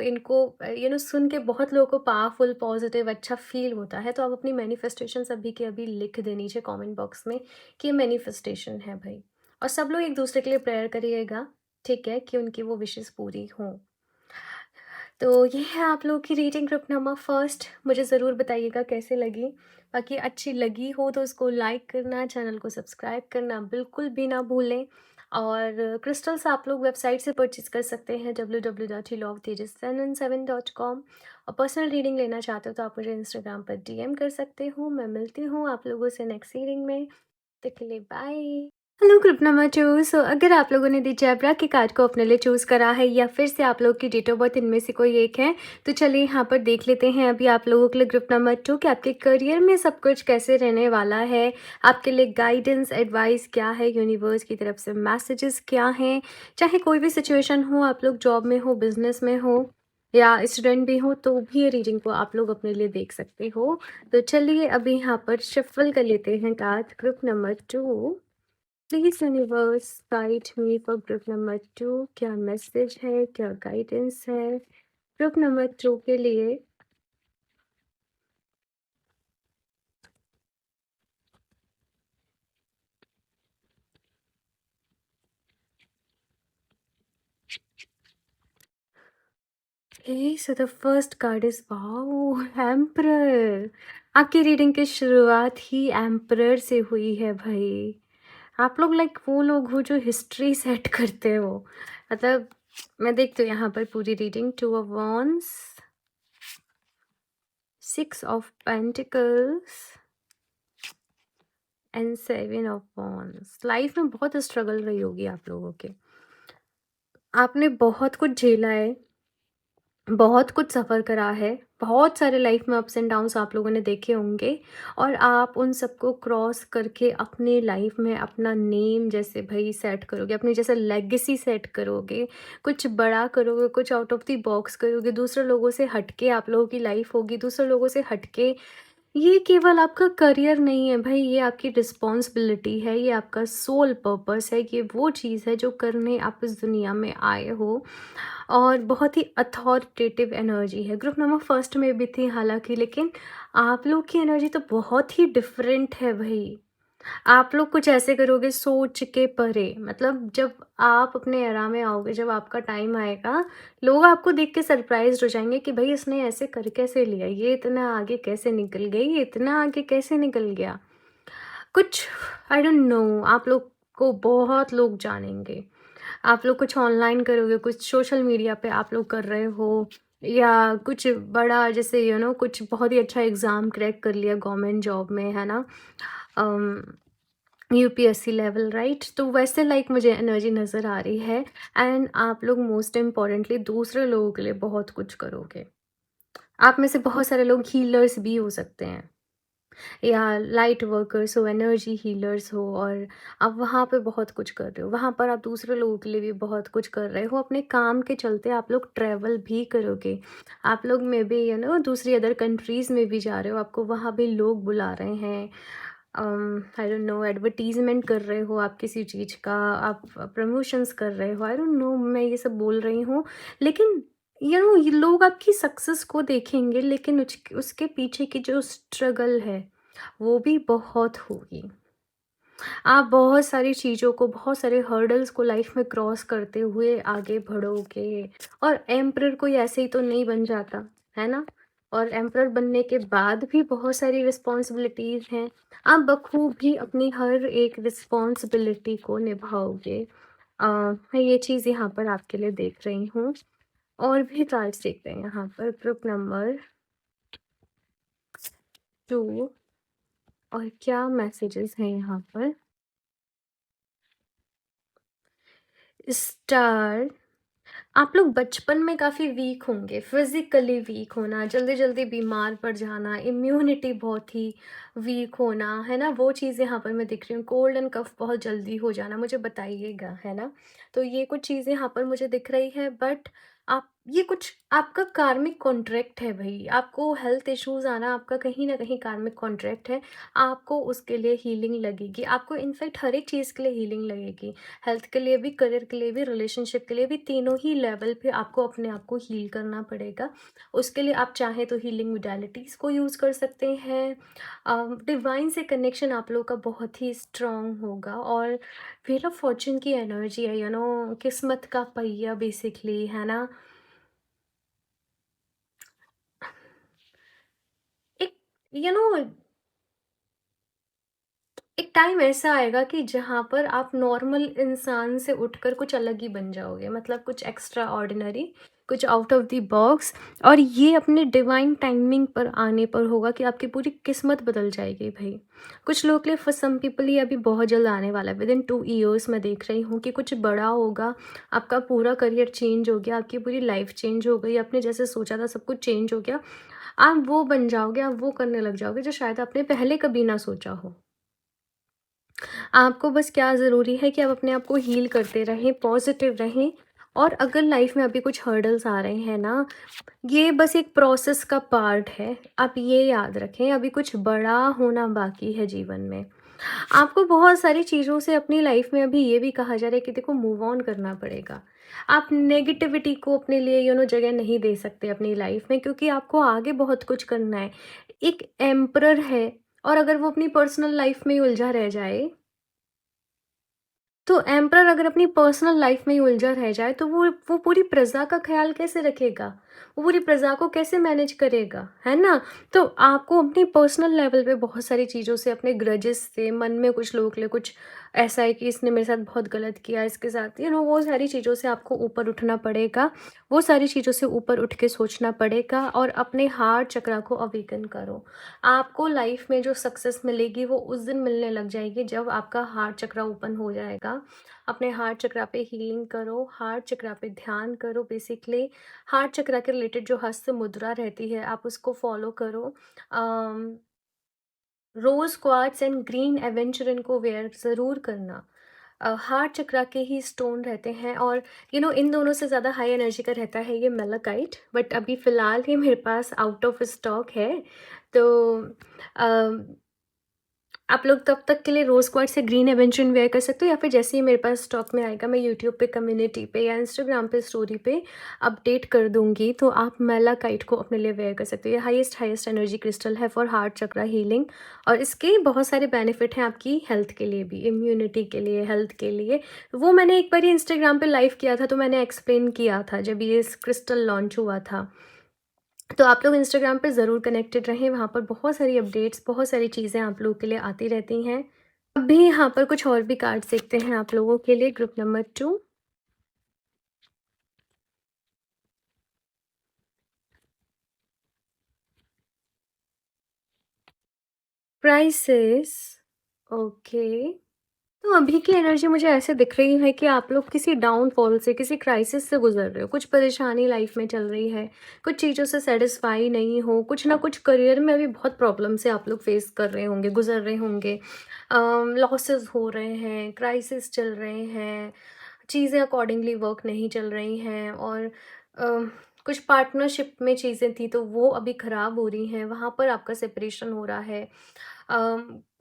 Speaker 1: इनको सुन के बहुत लोगों को पावरफुल, पॉजिटिव, अच्छा फील होता है। तो आप अपनी मैनिफेस्टेशन अभी के अभी लिख दे नीचे कमेंट बॉक्स में कि ये मैनिफेस्टेशन है भाई, और सब लोग एक दूसरे के लिए प्रेयर करिएगा, ठीक है, कि उनकी वो विशेस पूरी हों। तो ये है आप लोगों की रीडिंग, ग्रुप नंबर फर्स्ट। मुझे ज़रूर बताइएगा कैसे लगी। बाकी अच्छी लगी हो तो उसको लाइक करना, चैनल को सब्सक्राइब करना बिल्कुल भी ना भूलें। और क्रिस्टल्स आप लोग वेबसाइट से परचेज कर सकते हैं www.helovtejas717.com। और पर्सनल रीडिंग लेना चाहते हो तो आप मुझे इंस्टाग्राम पर डीएम कर सकते हो। मैं मिलती हूँ आप लोगों से नेक्स्ट रीडिंग में। तब तक के लिए बाय। Hello group number 2। सो अगर आप लोगों ने दी जैब्रा के कार्ड को अपने लिए चूज़ करा है, या फिर से आप लोग की डेट ऑफ बर्थ इनमें से कोई एक है, तो चलिए यहाँ पर देख लेते हैं अभी आप लोगों के लिए ग्रुप नंबर 2 कि आपके करियर में सब कुछ कैसे रहने वाला है। आपके लिए गाइडेंस, एडवाइस क्या है, यूनिवर्स की तरफ से मैसेजेस क्या हैं। चाहे कोई भी सिचुएशन हो, आप लोग जॉब में हो, बिजनेस में हो, या स्टूडेंट भी हो, तो भी ये रीडिंग को आप लोग अपने लिए देख सकते हो। तो चलिए अभी यहाँ पर शफल कर लेते हैं card group number 2। Please universe guide me for group number 2। क्या मैसेज है, क्या गाइडेंस है ग्रुप नंबर 2 के लिए। So the first card is wow, emperor. आपकी रीडिंग की शुरुआत ही एम्परर से हुई है भाई। आप लोग लाइक वो लोग हो जो हिस्ट्री सेट करते हो। मतलब मैं देखती हूँ यहाँ पर पूरी reading. 2 of wands, 6 of pentacles and 7 of wands. Life में बहुत स्ट्रगल रही होगी आप लोगों के। आपने बहुत कुछ झेला है, बहुत कुछ सफ़र करा है, बहुत सारे लाइफ में अप्स एंड डाउन्स आप लोगों ने देखे होंगे, और आप उन सबको क्रॉस करके अपने लाइफ में अपना नेम जैसे भाई सेट करोगे, अपनी जैसे लेगेसी सेट करोगे, कुछ बड़ा करोगे, कुछ आउट ऑफ द बॉक्स करोगे, दूसरे लोगों से हटके आप लोगों की लाइफ होगी, दूसरे लोगों से हटके। ये केवल आपका करियर नहीं है भाई, ये आपकी रिस्पॉन्सिबिलिटी है, ये आपका सोल पर्पस है, ये वो चीज़ है जो करने आप इस दुनिया में आए हो। और बहुत ही अथॉरिटेटिव एनर्जी है, ग्रुप नंबर फर्स्ट में भी थी हालांकि, लेकिन आप लोग की एनर्जी तो बहुत ही डिफरेंट है भाई। आप लोग कुछ ऐसे करोगे सोच के परे, मतलब जब आप अपने एरा में आओगे, जब आपका टाइम आएगा, लोग आपको देख के सरप्राइज हो जाएंगे कि भाई इसने ऐसे कर कैसे लिया, ये इतना आगे कैसे निकल गई, ये इतना आगे कैसे निकल गया। कुछ आई डोंट नो, आप लोग को बहुत लोग जानेंगे। आप लोग कुछ ऑनलाइन करोगे, कुछ सोशल मीडिया पे आप लोग कर रहे हो, या कुछ बड़ा जैसे कुछ बहुत ही अच्छा एग्ज़ाम क्रैक कर लिया गवर्नमेंट जॉब में, है ना, यूपीएससी लेवल, राइट। तो वैसे लाइक मुझे एनर्जी नज़र आ रही है। एंड आप लोग मोस्ट इम्पॉर्टेंटली दूसरे लोगों के लिए बहुत कुछ करोगे। आप में से बहुत सारे लोग हीलर्स भी हो सकते हैं, या लाइट वर्कर्स हो, एनर्जी हीलर्स हो, और आप वहाँ पे बहुत कुछ कर रहे हो। वहाँ पर आप दूसरे लोगों के लिए भी बहुत कुछ कर रहे हो। अपने काम के चलते आप लोग ट्रैवल भी करोगे। आप लोग मे बी दूसरी अदर कंट्रीज़ में भी जा रहे हो, आपको वहाँ भी लोग बुला रहे हैं। आई डोंट नो, एडवर्टाइज़मेंट कर रहे हो आप किसी चीज़ का, आप प्रमोशंस कर रहे हो, आई डोंट नो मैं ये सब बोल रही हूँ। लेकिन ये लोग आपकी सक्सेस को देखेंगे, लेकिन उसके पीछे की जो स्ट्रगल है वो भी बहुत होगी। आप बहुत सारी चीज़ों को, बहुत सारे हर्डल्स को लाइफ में क्रॉस करते हुए आगे बढ़ोगे। और एम्परर कोई ऐसे ही तो नहीं बन जाता, है ना? और एम्परर बनने के बाद भी बहुत सारी रिस्पॉन्सिबिलिटीज़ हैं। आप बखूबी अपनी हर एक रिस्पॉन्सिबिलिटी को निभाओगे। मैं ये चीज़ यहाँ पर आपके लिए देख रही हूँ। और भी कार्ड्स देखते हैं यहाँ पर, ग्रुप नंबर 2। और क्या मैसेजेस हैं यहाँ पर? स्टार, आप लोग बचपन में काफ़ी वीक होंगे, फिज़िकली वीक होना, जल्दी-जल्दी बीमार पड़ जाना, इम्यूनिटी बहुत ही वीक होना, है ना? वो चीज़ यहाँ पर मैं दिख रही हूँ। कोल्ड एंड कफ़ बहुत जल्दी हो जाना, मुझे बताइएगा, है ना? तो ये कुछ चीज़ें यहाँ पर मुझे दिख रही है, बट आप ये कुछ आपका कार्मिक कॉन्ट्रैक्ट है भई। आपको हेल्थ इश्यूज़ आना आपका कहीं न कहीं कार्मिक कॉन्ट्रैक्ट है। आपको उसके लिए हीलिंग लगेगी। आपको इनफैक्ट हर एक चीज़ के लिए हीलिंग लगेगी। हेल्थ के लिए भी, करियर के लिए भी, रिलेशनशिप के लिए भी, तीनों ही लेवल पे आपको अपने आप को हील करना पड़ेगा। उसके लिए आप चाहें तो हीलिंग मोडालिटीज़ को यूज़ कर सकते हैं। डिवाइन से कनेक्शन आप लोगों का बहुत ही स्ट्रॉन्ग होगा। और व्हील ऑफ फॉर्च्यून की एनर्जी है, किस्मत का पहिया बेसिकली, है ना? एक यू नो एक टाइम ऐसा आएगा कि जहाँ पर आप नॉर्मल इंसान से उठकर कुछ अलग ही बन जाओगे, मतलब कुछ एक्स्ट्रा ऑर्डिनरी, कुछ आउट ऑफ द बॉक्स। और ये अपने डिवाइन टाइमिंग पर आने पर होगा कि आपकी पूरी किस्मत बदल जाएगी भाई। कुछ लोग के लिए, फॉर सम पीपल, ये अभी बहुत जल्द आने वाला है। विद इन 2 ईयर्स मैं देख रही हूँ कि कुछ बड़ा होगा। आपका पूरा करियर चेंज हो गया, आपकी पूरी लाइफ चेंज हो गई, आपने जैसे सोचा था सब कुछ चेंज हो गया। आप वो बन जाओगे, आप वो करने लग जाओगे जो शायद आपने पहले कभी ना सोचा हो। आपको बस क्या ज़रूरी है कि आप अपने आप को हील करते रहें, पॉजिटिव रहें। और अगर लाइफ में अभी कुछ हर्डल्स आ रहे हैं ना, ये बस एक प्रोसेस का पार्ट है। आप ये याद रखें, अभी कुछ बड़ा होना बाकी है जीवन में। आपको बहुत सारी चीज़ों से अपनी लाइफ में अभी ये भी कहा जा रहा है कि देखो, मूव ऑन करना पड़ेगा। आप नेगेटिविटी को अपने लिए जगह नहीं दे सकते अपनी लाइफ में, क्योंकि आपको आगे बहुत कुछ करना है। एक एम्परर है, और अगर वो अपनी पर्सनल लाइफ में ही उलझा रह जाए, तो एम्परर अगर अपनी पर्सनल लाइफ में ही उलझा रह जाए, तो वो पूरी प्रजा का ख्याल कैसे रखेगा? वो पूरी प्रजा को कैसे मैनेज करेगा, है ना? तो आपको अपनी पर्सनल लेवल पे बहुत सारी चीज़ों से, अपने ग्रजेस से, मन में कुछ लोगों के लिए कुछ ऐसा है कि इसने मेरे साथ बहुत गलत किया, इसके साथ वो सारी चीज़ों से आपको ऊपर उठना पड़ेगा। वो सारी चीज़ों से ऊपर उठ के सोचना पड़ेगा, और अपने हार्ट चक्रा को अवेकन करो। आपको लाइफ में जो सक्सेस मिलेगी वो उस दिन मिलने लग जाएगी जब आपका हार्ट चक्रा ओपन हो जाएगा। अपने हार्ट चक्रा पे हीलिंग करो, हार्ट चक्रा पे ध्यान करो। बेसिकली हार्ट चक्रा के रिलेटेड जो हस्त मुद्रा रहती है, आप उसको फॉलो करो। Rose quartz and green aventurine को वेयर ज़रूर करना। हार्ट चक्रा के ही स्टोन रहते हैं, और इन दोनों से ज़्यादा हाई एनर्जी का रहता है ये मेलाकाइट, बट अभी फ़िलहाल ये मेरे पास आउट ऑफ स्टॉक है। तो आप लोग तब तक के लिए रोज़ क्वार्ट्स से ग्रीन एवेंचुरिन वेयर कर सकते हो, या फिर जैसे ही मेरे पास स्टॉक में आएगा, मैं यूट्यूब पे कम्युनिटी पे या इंस्टाग्राम पे स्टोरी पे अपडेट कर दूंगी, तो आप मेलाकाइट को अपने लिए वेयर कर सकते हो। ये हाईएस्ट एनर्जी क्रिस्टल है फॉर हार्ट चक्रा हीलिंग, और इसके बहुत सारे बेनिफिट हैं आपकी हेल्थ के लिए भी, इम्यूनिटी के लिए, हेल्थ के लिए। वो मैंने एक बार इंस्टाग्राम पे लाइव किया था, तो मैंने एक्सप्लेन किया था जब ये क्रिस्टल लॉन्च हुआ था। तो आप लोग इंस्टाग्राम पे ज़रूर कनेक्टेड रहें, वहाँ पर बहुत सारी अपडेट्स, बहुत सारी चीज़ें आप लोगों के लिए आती रहती हैं। अब भी यहाँ पर कुछ और भी कार्ड्स देखते हैं आप लोगों के लिए, ग्रुप नंबर 2। Prices, okay. तो अभी की एनर्जी मुझे ऐसे दिख रही है कि आप लोग किसी डाउनफॉल से, किसी क्राइसिस से गुजर रहे हो, कुछ परेशानी लाइफ में चल रही है, कुछ चीज़ों से सेटिस्फाई नहीं हो, कुछ ना कुछ करियर में अभी बहुत प्रॉब्लम से आप लोग फेस कर रहे होंगे, गुजर रहे होंगे, लॉसेस हो रहे हैं, क्राइसिस चल रहे हैं, चीज़ें अकॉर्डिंगली वर्क नहीं चल रही हैं, और कुछ पार्टनरशिप में चीज़ें थी तो वो अभी ख़राब हो रही हैं, वहाँ पर आपका सेपरेशन हो रहा है।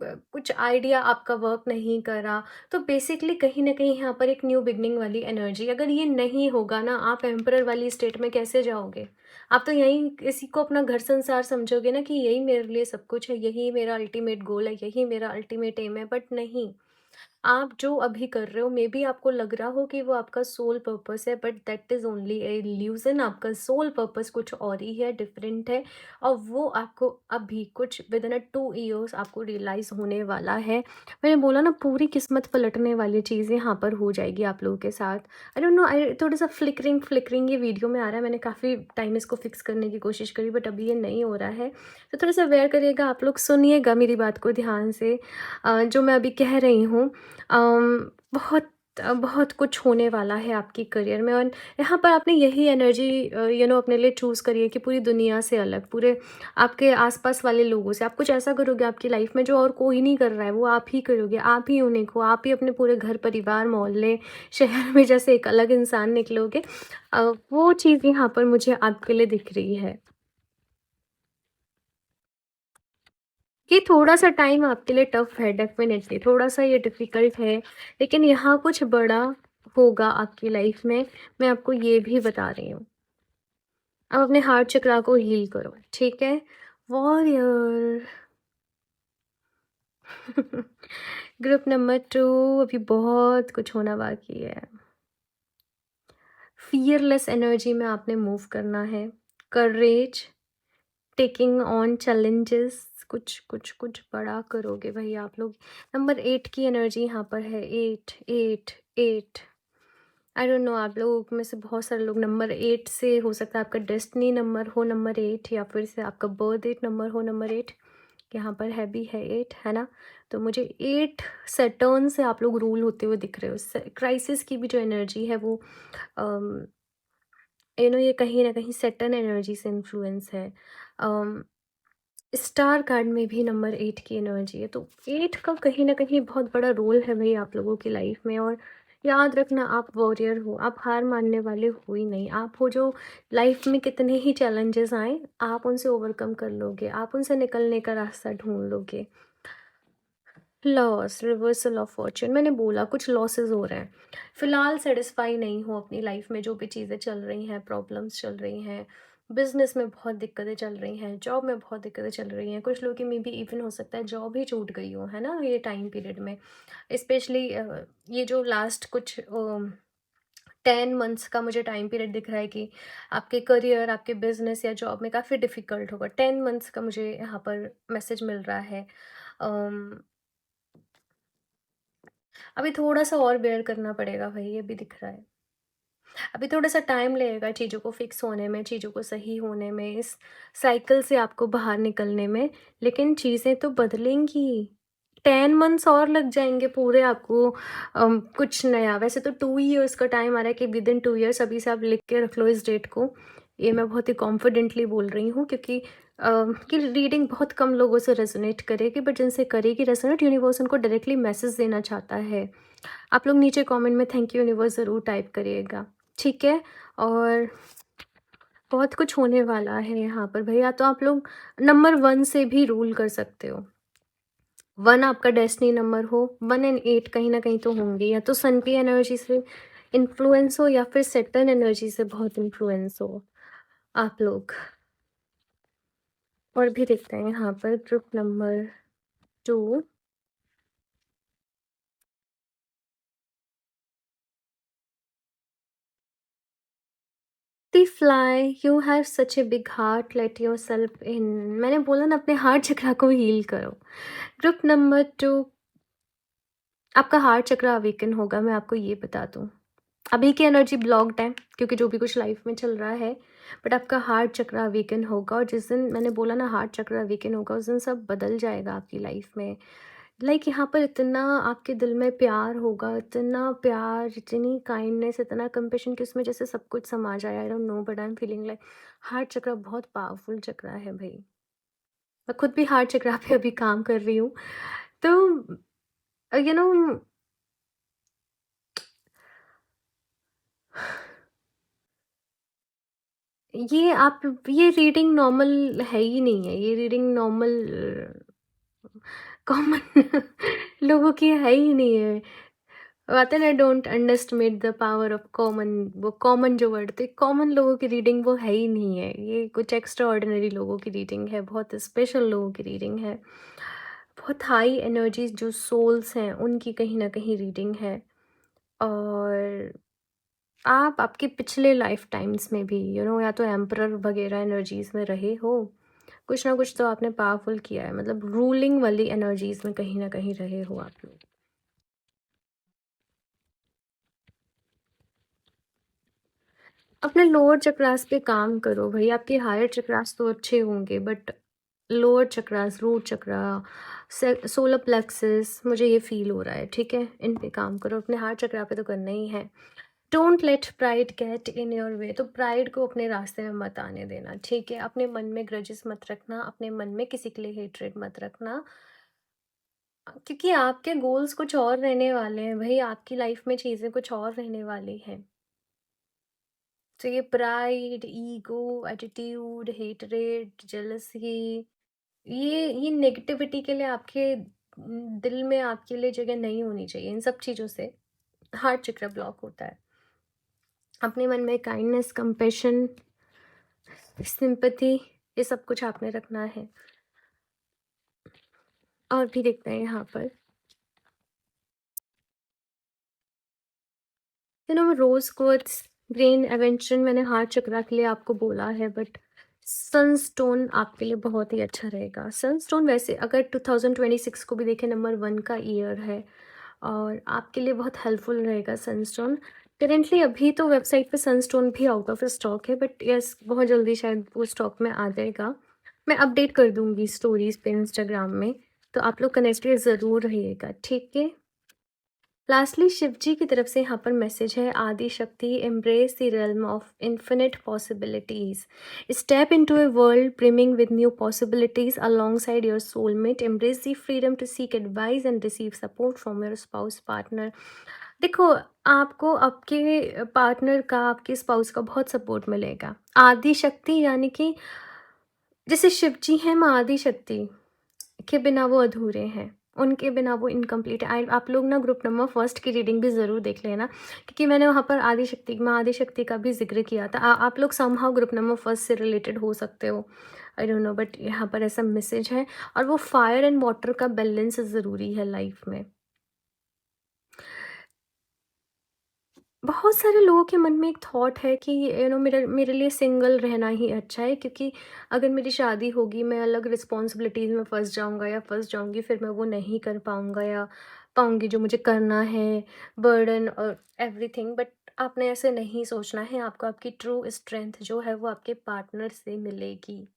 Speaker 1: कुछ आइडिया आपका वर्क नहीं कर रहा, तो बेसिकली कहीं ना कहीं यहाँ पर एक न्यू बिगनिंग वाली एनर्जी, अगर ये नहीं होगा ना, आप एम्परर वाली स्टेट में कैसे जाओगे? आप तो यहीं इसी को अपना घर संसार समझोगे ना, कि यही मेरे लिए सब कुछ है, यही मेरा अल्टीमेट गोल है, यही मेरा अल्टीमेट एम है, बट नहीं। आप जो अभी कर रहे हो, मे बी आपको लग रहा हो कि वो आपका सोल पर्पस है, but that is only A illusion. आपका सोल पर्पस कुछ और ही है, डिफरेंट है, और वो आपको अभी कुछ विद इन 2 ईयर्स आपको रियलाइज़ होने वाला है। मैंने बोला ना, पूरी किस्मत पलटने वाली चीज़ यहाँ पर हो जाएगी आप लोगों के साथ। आई डोंट नो, आई थोड़ा सा फ्लिकरिंग फ्लिकरिंग ये वीडियो में आ रहा है, मैंने काफ़ी टाइम इसको फिक्स करने की कोशिश करी, बट अभी ये नहीं हो रहा है, तो थोड़ा सा वेयर करिएगा, आप लोग सुनिएगा मेरी बात को ध्यान से। जो मैं अभी कह रही हूँ, बहुत कुछ होने वाला है आपकी करियर में, और यहाँ पर आपने यही एनर्जी अपने लिए चूज़ करी है, कि पूरी दुनिया से अलग, पूरे आपके आसपास वाले लोगों से आप कुछ ऐसा करोगे आपकी लाइफ में जो और कोई नहीं कर रहा है, वो आप ही करोगे, आप ही उन्हें को, आप ही अपने पूरे घर परिवार मोहल्ले शहर में जैसे एक अलग इंसान निकलोगे। वो चीज़ यहाँ पर मुझे आपके लिए दिख रही है। ये थोड़ा-सा टाइम आपके लिए टफ है, डेफ़िनेटली थोड़ा-सा ये डिफ़िकल्ट है, लेकिन यहाँ कुछ बड़ा होगा आपकी लाइफ़ में, मैं आपको ये भी बता रही हूँ। अब अपने हार्ट चक्रा को हील करो, ठीक है? वॉरियर। ग्रुप नंबर 2, अभी बहुत कुछ होना बाकी है। फ़ियरलेस एनर्जी में आपने मूव करना है, करेज, टेकिंग ऑन चैलेंजेस, कुछ कुछ कुछ बड़ा करोगे भाई आप लोग। नंबर 8 की एनर्जी यहाँ पर है, 8 8 8। आई डोंट नो, आप लोगों में से बहुत सारे लोग नंबर 8 से, हो सकता है आपका डेस्टिनी नंबर हो नंबर 8, या फिर से आपका बर्थ डेट नंबर हो नंबर 8। यहाँ पर है भी है 8, है ना? तो मुझे 8 सैटर्न से आप लोग रूल होते हुए दिख रहे हो। क्राइसिस की भी जो एनर्जी है वो, ये कहीं ना कहीं सैटर्न एनर्जी से इन्फ्लुएंस है। स्टार कार्ड में भी नंबर 8 की एनर्जी है, तो 8 का कहीं न कहीं बहुत बड़ा रोल है भई आप लोगों की लाइफ में। और याद रखना, आप वॉरियर हो, आप हार मानने वाले हो ही नहीं। आप हो जो लाइफ में कितने ही चैलेंजेस आएँ, आप उनसे ओवरकम कर लोगे, आप उनसे निकलने का रास्ता ढूँढ लोगे। लॉस, रिवर्सल ऑफ फॉर्च्यून, मैंने बोला कुछ लॉसेस हो रहे हैं। फिलहाल सेटिस्फाई नहीं हो अपनी लाइफ में, जो भी चीज़ें चल रही हैं, प्रॉब्लम्स चल रही हैं, बिजनेस में बहुत दिक्कतें चल रही हैं, जॉब में बहुत दिक्कतें चल रही हैं, कुछ लोग की मे बी इवन हो सकता है जॉब ही छूट गई हो, है ना, ये टाइम पीरियड में। स्पेशली ये जो लास्ट कुछ 10 मंथ्स का मुझे टाइम पीरियड दिख रहा है, कि आपके करियर, आपके बिजनेस या जॉब में काफ़ी डिफिकल्ट होगा। 10 मंथ्स का मुझे यहाँ पर मैसेज मिल रहा है। अभी थोड़ा-सा और बेयर करना पड़ेगा भाई, ये भी दिख रहा है। अभी थोड़ा-सा टाइम लगेगा चीज़ों को फिक्स होने में, चीज़ों को सही होने में, इस साइकिल से आपको बाहर निकलने में, लेकिन चीज़ें तो बदलेंगी। 10 मंथ्स और लग जाएँगे पूरे आपको कुछ नया। वैसे तो 2 ईयर्स का टाइम आ रहा है, कि विदिन 2 ईयर्स, अभी से आप लिख के रख लो इस डेट को। ये मैं बहुत ही कॉन्फिडेंटली बोल रही हूँ, क्योंकि कि रीडिंग बहुत कम लोगों से रेज़ोनेट करेगी, बट जिनसे करेगी रेज़ोनेट, यूनिवर्स उनको डायरेक्टली मैसेज देना चाहता है। आप लोग नीचे कमेंट में थैंक यू यूनिवर्स ज़रूर टाइप करिएगा, ठीक है? और बहुत कुछ होने वाला है यहाँ पर भैया, तो आप लोग नंबर 1 से भी रूल कर सकते हो। 1 आपका डेस्टिनी नंबर हो, 1 एंड 8 कहीं न कहीं तो होंगे, या तो सन की एनर्जी से इन्फ्लुएंस हो, या फिर सैटर्न एनर्जी से बहुत इन्फ्लुएंस हो आप लोग। और भी देखते हैं यहाँ पर group number 2। The fly, you have such a big heart, let yourself in. मैंने बोला ना, अपने हार्ट चक्रा को हील करो। ग्रुप नंबर 2, आपका हार्ट चक्रा अवेकन होगा, मैं आपको ये बता दूँ। अभी की एनर्जी ब्लॉक्ड है, क्योंकि जो भी कुछ लाइफ में चल रहा है, बट आपका हार्ट चक्रा अवेकन होगा, और जिस दिन मैंने बोला ना हार्ट चक्रा अवेकन होगा, उस दिन सब बदल जाएगा आपकी लाइफ में। लाइक यहाँ पर इतना आपके दिल में प्यार होगा, इतना प्यार, इतनी काइंडनेस, इतना कंपैशन कि उसमें जैसे सब कुछ समा जाए। I don't know but I am feeling like heart चक्र बहुत पावरफुल चक्र है भई। मैं खुद भी हार्ट चक्र पे अभी काम कर रही हूँ। तो यू नो ये रीडिंग नॉर्मल है ही नहीं है। ये रीडिंग नॉर्मल कॉमन लोगों की है ही नहीं है। कहते हैं ना, don't underestimate the power of common. वो कॉमन जो वर्ड थे, कॉमन लोगों की रीडिंग वो है ही नहीं है। ये कुछ एक्स्ट्रा ऑर्डिनरी लोगों की रीडिंग है, बहुत स्पेशल लोगों की रीडिंग है, बहुत हाई एनर्जीज जो सोल्स हैं उनकी कहीं ना कहीं रीडिंग है। और आप आपके पिछले लाइफ टाइम्स में भी या तो एम्परर वगैरह एनर्जीज में रहे हो, कुछ ना कुछ तो आपने पावरफुल किया है, मतलब रूलिंग वाली एनर्जीज में कहीं ना कहीं रहे हो आप लोग। अपने लोअर चक्रास पे काम करो भाई। आपके हायर चक्रास तो अच्छे होंगे but lower chakras, root chakra, solar plexus, मुझे ये फील हो रहा है, ठीक है, इन पे काम करो। अपने हार्ट चक्रा पे तो करना ही है। Don't let pride get in your way. तो प्राइड को अपने रास्ते में मत आने देना, ठीक है। अपने मन में ग्रजेस मत रखना, अपने मन में किसी के लिए हेट्रेड मत रखना, क्योंकि आपके गोल्स कुछ और रहने वाले हैं भाई। आपकी लाइफ में चीज़ें कुछ और रहने वाली हैं। तो ये pride, ego, attitude, hatred, jealousy, ये नेगेटिविटी के लिए आपके दिल में आपके लिए जगह नहीं होनी चाहिए। इन सब चीज़ों से हार्ट चक्र ब्लॉक होता है। अपने मन में काइंडनेस, कंपैशन, सिंपैथी, ये सब कुछ आपने रखना है। और भी देखते हैं यहाँ पर, रोज क्वार्ट्ज, ग्रेन एवेंचर मैंने हार्ट चक्रा के लिए आपको बोला है बट सनस्टोन आपके लिए बहुत ही अच्छा रहेगा। सनस्टोन वैसे अगर 2026 को भी देखें, नंबर 1 का ईयर है और आपके लिए बहुत हेल्पफुल रहेगा सनस्टोन। करेंटली अभी तो वेबसाइट पे सनस्टोन भी आउट ऑफ स्टॉक है बट यस, बहुत जल्दी शायद वो स्टॉक में आ जाएगा। मैं अपडेट कर दूंगी स्टोरीज पे इंस्टाग्राम में, तो आप लोग कनेक्टेड ज़रूर रहिएगा, ठीक है। लास्टली शिव जी की तरफ से यहाँ पर मैसेज है, आदि शक्ति, embrace the realm of infinite possibilities, step into a world brimming with new possibilities alongside your soulmate, embrace the freedom to seek advice and receive support from your spouse, partner। देखो, आपको आपके पार्टनर का, आपके स्पाउस का बहुत सपोर्ट मिलेगा। आदि शक्ति यानी कि जैसे शिव जी हैं माँ आदि शक्ति, के बिना वो अधूरे हैं, उनके बिना वो इनकम्प्लीट है। आप लोग ना ग्रुप नंबर फर्स्ट की रीडिंग भी ज़रूर देख लेना, क्योंकि मैंने वहाँ पर आदिशक्ति, माँ आदिशक्ति का भी जिक्र किया था। आप लोग समहाउ ग्रुप नंबर फर्स्ट से रिलेटेड हो सकते हो, आई डोंट नो बट यहाँ पर ऐसा मैसेज है। और वो फायर एंड वाटर का बैलेंस ज़रूरी है लाइफ में। बहुत सारे लोगों के मन में एक थॉट है कि मेरे मेरे लिए सिंगल रहना ही अच्छा है, क्योंकि अगर मेरी शादी होगी मैं अलग रिस्पॉन्सिबिलिटीज़ में फंस जाऊंगा या फंस जाऊंगी, फिर मैं वो नहीं कर पाऊंगा या पाऊंगी जो मुझे करना है, बर्डन और एवरीथिंग। बट आपने ऐसे नहीं सोचना है। आपको आपकी ट्रू स्ट्रेंथ जो है वो आपके पार्टनर से मिलेगी।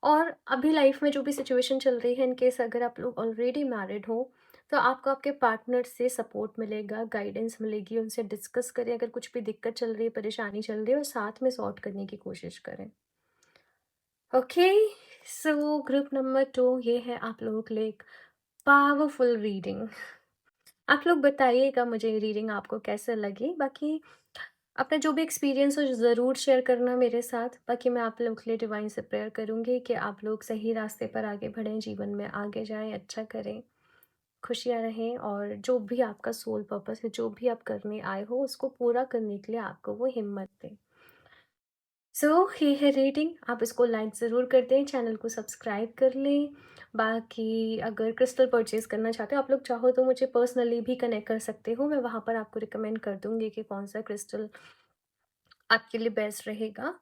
Speaker 1: और अभी लाइफ में जो भी सिचुएशन चल रही है, इन केस अगर आप लोग ऑलरेडी मैरिड हो, तो आपको आपके पार्टनर से सपोर्ट मिलेगा, गाइडेंस मिलेगी। उनसे डिस्कस करें अगर कुछ भी दिक्कत चल रही है, परेशानी चल रही है, और साथ में सॉर्ट करने की कोशिश करें। ओके, सो ग्रुप नंबर 2 ये है आप लोगों के लिए एक पावरफुल रीडिंग। आप लोग बताइएगा मुझे ये रीडिंग आपको कैसे लगी। बाकी अपना जो भी एक्सपीरियंस हो ज़रूर शेयर करना मेरे साथ। बाकी मैं आप लोग के लिए डिवाइन से प्रेयर करूँगी कि आप लोग सही रास्ते पर आगे बढ़ें, जीवन में आगे जाएं, अच्छा करें, खुशियाँ रहें, और जो भी आपका सोल पर्पस है, जो भी आप करने आए हो, उसको पूरा करने के लिए आपको वो हिम्मत दें। सो ये है रीडिंग। आप इसको लाइक ज़रूर कर दें, चैनल को सब्सक्राइब कर लें। बाकी अगर क्रिस्टल परचेज़ करना चाहते हो आप लोग, चाहो तो मुझे पर्सनली भी कनेक्ट कर सकते हो। मैं वहाँ पर आपको रिकमेंड कर दूँगी कि कौन सा क्रिस्टल आपके लिए बेस्ट रहेगा।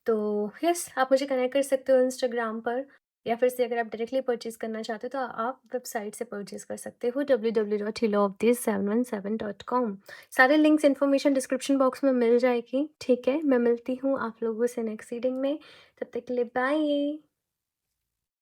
Speaker 1: तो यस, आप मुझे कनेक्ट कर सकते हो इंस्टाग्राम पर, या फिर से अगर आप डायरेक्टली परचेज़ करना चाहते हो तो आप वेबसाइट से परचेज़ कर सकते हो, www.healofthis717.com। सारे लिंक्स इन्फॉर्मेशन डिस्क्रिप्शन बॉक्स में मिल जाएगी, ठीक है। मैं मिलती हूँ आप लोगों से नेक्स्ट रीडिंग में, तब तक के लिए बाय।